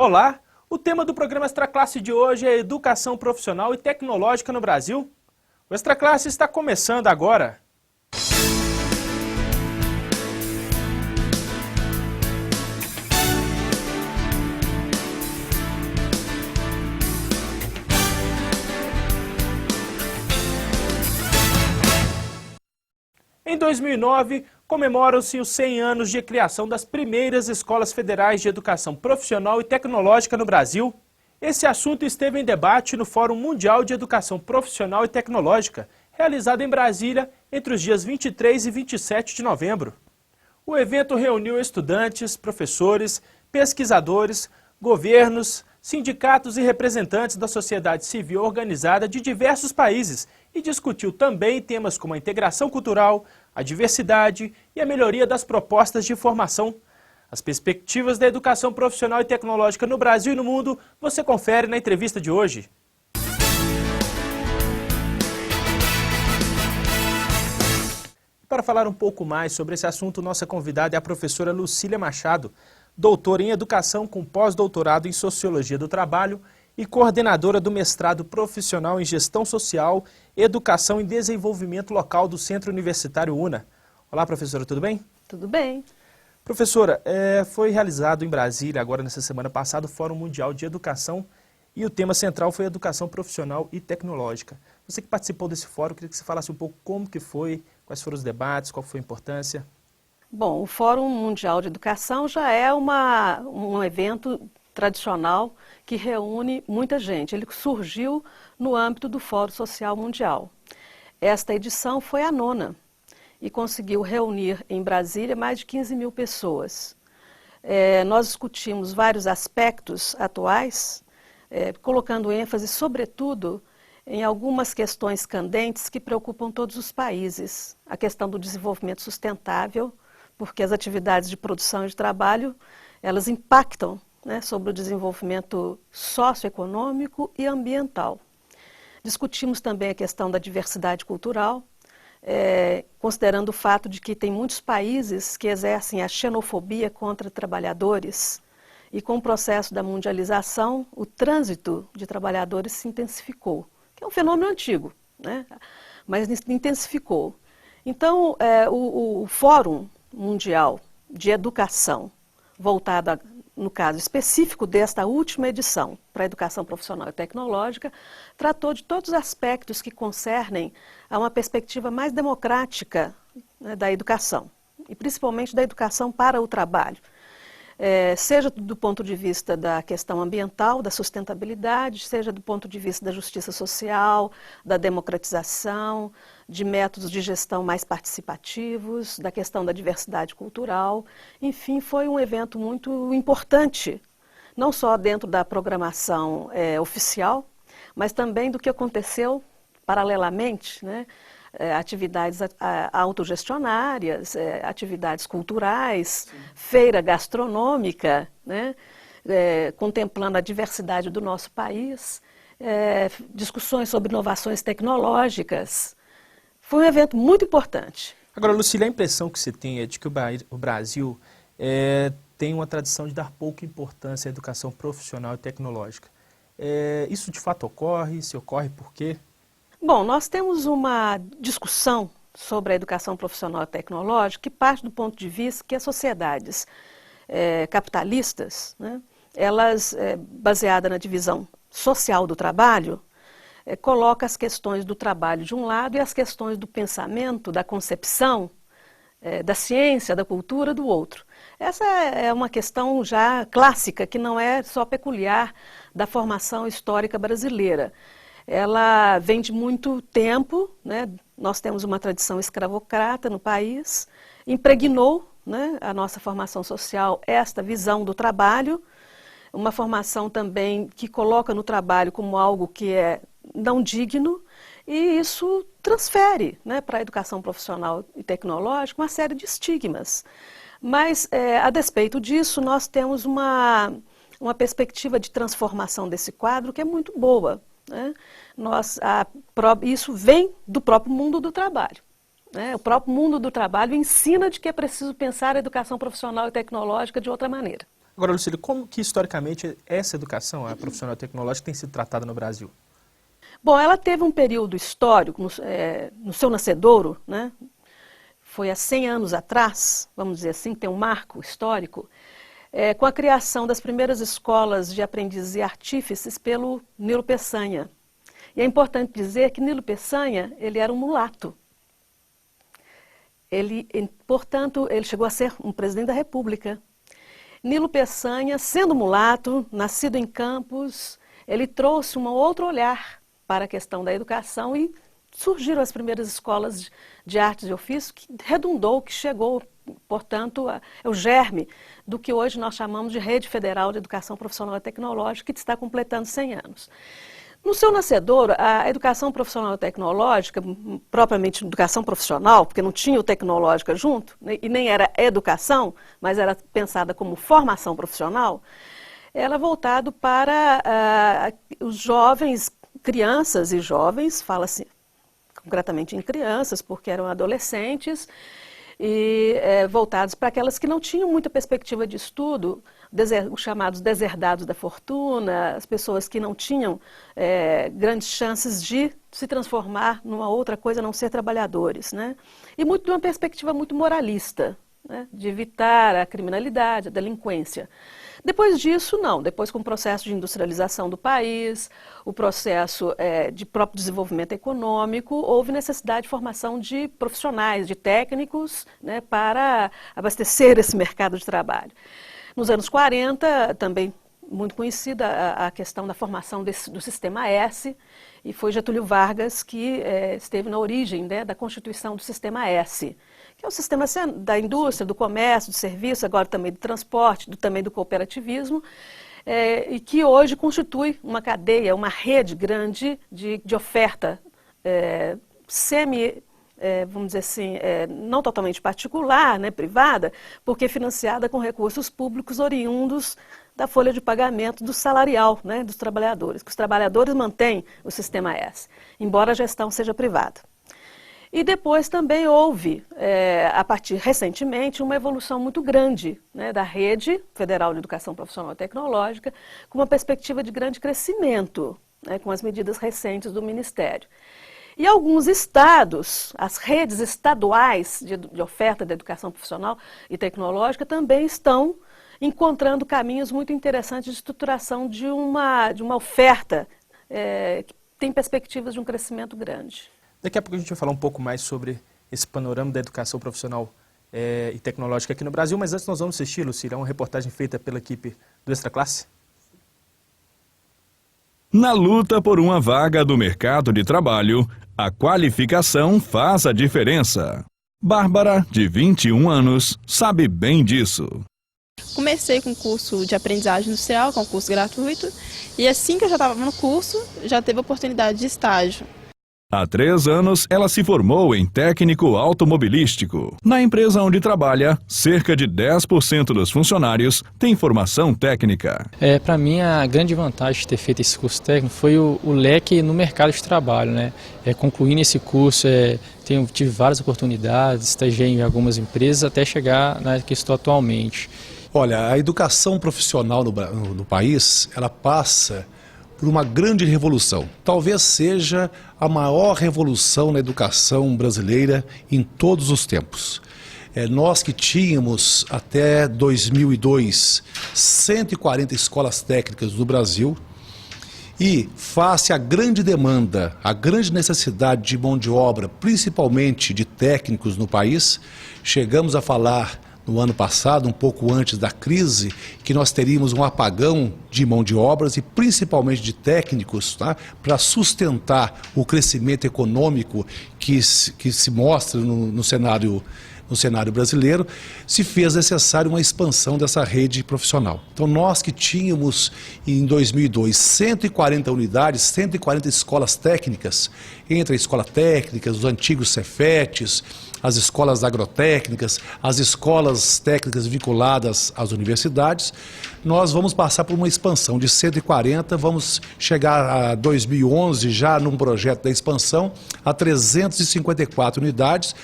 Olá, o tema do programa Extra Classe de hoje é Educação Profissional e Tecnológica no Brasil. O Extra Classe está começando agora. Em 2009, comemoram-se os 100 anos de criação das primeiras escolas federais de educação profissional e tecnológica no Brasil. Esse assunto esteve em debate no Fórum Mundial de Educação Profissional e Tecnológica, realizado em Brasília entre os dias 23 e 27 de novembro. O evento reuniu estudantes, professores, pesquisadores, governos, sindicatos e representantes da sociedade civil organizada de diversos países e discutiu também temas como a integração cultural, a diversidade e a melhoria das propostas de formação. As perspectivas da educação profissional e tecnológica no Brasil e no mundo você confere na entrevista de hoje. Para falar um pouco mais sobre esse assunto, nossa convidada é a professora Lucília Machado, doutora em Educação com pós-doutorado em Sociologia do Trabalho e coordenadora do mestrado profissional em Gestão Social, Educação e Desenvolvimento Local do Centro Universitário UNA. Olá, professora, tudo bem? Tudo bem. Professora, foi realizado em Brasília, agora nessa semana passada, o Fórum Mundial de Educação e o tema central foi Educação Profissional e Tecnológica. Você que participou desse fórum, queria que você falasse um pouco como que foi, quais foram os debates, qual foi a importância. Bom, o Fórum Mundial de Educação já é um evento tradicional que reúne muita gente. Ele surgiu no âmbito do Fórum Social Mundial. Esta edição foi a 9ª e conseguiu reunir em Brasília mais de 15 mil pessoas. Nós discutimos vários aspectos atuais, colocando ênfase, sobretudo, em algumas questões candentes que preocupam todos os países. A questão do desenvolvimento sustentável, porque as atividades de produção e de trabalho, elas impactam, né, sobre o desenvolvimento socioeconômico e ambiental. Discutimos também a questão da diversidade cultural, considerando o fato de que tem muitos países que exercem a xenofobia contra trabalhadores e com o processo da mundialização, o trânsito de trabalhadores se intensificou, que é um fenômeno antigo, né, mas intensificou. Então, o Fórum Mundial de Educação, voltado, no caso específico desta última edição, para a educação profissional e tecnológica, tratou de todos os aspectos que concernem a uma perspectiva mais democrática, né, da educação, e principalmente da educação para o trabalho. Seja do ponto de vista da questão ambiental, da sustentabilidade, seja do ponto de vista da justiça social, da democratização, de métodos de gestão mais participativos, da questão da diversidade cultural. Enfim, foi um evento muito importante, não só dentro da programação oficial, mas também do que aconteceu paralelamente, né? Atividades autogestionárias, atividades culturais, sim, feira gastronômica, né? Contemplando a diversidade do nosso país, discussões sobre inovações tecnológicas. Foi um evento muito importante. Agora, Lucília, a impressão que você tem é de que o Brasil tem uma tradição de dar pouca importância à educação profissional e tecnológica. Isso de fato ocorre? Se ocorre, por quê? Bom, nós temos uma discussão sobre a educação profissional e tecnológica que parte do ponto de vista que as sociedades capitalistas, né, elas, baseadas na divisão social do trabalho, colocam as questões do trabalho de um lado e as questões do pensamento, da concepção, da ciência, da cultura do outro. Essa é uma questão já clássica, que não é só peculiar da formação histórica brasileira. Ela vem de muito tempo, né? Nós temos uma tradição escravocrata no país, impregnou, né, a nossa formação social esta visão do trabalho, uma formação também que coloca no trabalho como algo que é não digno, e isso transfere, né, para a educação profissional e tecnológica uma série de estigmas. Mas, a despeito disso, nós temos uma perspectiva de transformação desse quadro que é muito boa. Né? Isso vem do próprio mundo do trabalho. Né? O próprio mundo do trabalho ensina de que é preciso pensar a educação profissional e tecnológica de outra maneira. Agora, Lucília, como que historicamente essa educação, a profissional tecnológica, tem sido tratada no Brasil? Bom, ela teve um período histórico no seu nascedouro, né? Foi há 100 anos atrás, vamos dizer assim, tem um marco histórico, com a criação das primeiras escolas de aprendizes e artífices pelo Nilo Peçanha. E é importante dizer que Nilo Peçanha, ele era um mulato. Portanto, ele chegou a ser um presidente da República. Nilo Peçanha, sendo mulato, nascido em Campos, ele trouxe um outro olhar para a questão da educação e surgiram as primeiras escolas de artes e ofícios que redundou, que chegou, portanto, é o germe do que hoje nós chamamos de Rede Federal de Educação Profissional e Tecnológica, que está completando 100 anos. No seu nascedouro, a educação profissional e tecnológica, propriamente educação profissional, porque não tinha o tecnológica junto, e nem era educação, mas era pensada como formação profissional, ela é voltado para os jovens, crianças e jovens, fala-se concretamente em crianças, porque eram adolescentes, e voltados para aquelas que não tinham muita perspectiva de estudo, os chamados deserdados da fortuna, as pessoas que não tinham grandes chances de se transformar numa outra coisa, a não ser trabalhadores, né? E muito de uma perspectiva muito moralista, né? De evitar a criminalidade, a delinquência. Depois disso, não. Depois, com o processo de industrialização do país, o processo de próprio desenvolvimento econômico, houve necessidade de formação de profissionais, de técnicos, né, para abastecer esse mercado de trabalho. Nos anos 40, também muito conhecida a questão da formação do Sistema S, e foi Getúlio Vargas que esteve na origem, né, da constituição do Sistema S, que é o sistema da indústria, do comércio, do serviço, agora também do transporte, também do cooperativismo, e que hoje constitui uma cadeia, uma rede grande de oferta vamos dizer assim, não totalmente particular, né, privada, porque financiada com recursos públicos oriundos da folha de pagamento do salarial, né, dos trabalhadores, que os trabalhadores mantêm o Sistema S, embora a gestão seja privada. E depois também houve, a partir recentemente, uma evolução muito grande, né, da Rede Federal de Educação Profissional e Tecnológica, com uma perspectiva de grande crescimento, né, com as medidas recentes do Ministério. E alguns estados, as redes estaduais de oferta de educação profissional e tecnológica também estão encontrando caminhos muito interessantes de estruturação de uma oferta que tem perspectivas de um crescimento grande. Daqui a pouco a gente vai falar um pouco mais sobre esse panorama da educação profissional e tecnológica aqui no Brasil, mas antes nós vamos assistir, Lucília, uma reportagem feita pela equipe do Extra Classe. Na luta por uma vaga do mercado de trabalho, a qualificação faz a diferença. Bárbara, de 21 anos, sabe bem disso. Comecei com o curso de aprendizagem industrial, que é um curso gratuito, e assim que eu já estava no curso, já teve a oportunidade de estágio. Há 3 anos, ela se formou em técnico automobilístico. Na empresa onde trabalha, cerca de 10% dos funcionários têm formação técnica. Para mim, a grande vantagem de ter feito esse curso técnico foi o leque no mercado de trabalho, né? Concluindo esse curso, tive várias oportunidades, estagiei em algumas empresas até chegar na que estou atualmente. Olha, a educação profissional no país, ela passa por uma grande revolução. Talvez seja a maior revolução na educação brasileira em todos os tempos. Nós que tínhamos até 2002 140 escolas técnicas do Brasil e face à grande demanda, à grande necessidade de mão de obra, principalmente de técnicos no país, chegamos a falar no ano passado, um pouco antes da crise, que nós teríamos um apagão de mão de obras e principalmente de técnicos, tá, para sustentar o crescimento econômico que se mostra no cenário brasileiro, se fez necessário uma expansão dessa rede profissional. Então nós que tínhamos em 2002 140 unidades, 140 escolas técnicas, entre a escola técnica, os antigos Cefetes, as escolas agrotécnicas, as escolas técnicas vinculadas às universidades, nós vamos passar por uma expansão de 140, vamos chegar a 2011 já num projeto da expansão a 354 unidades.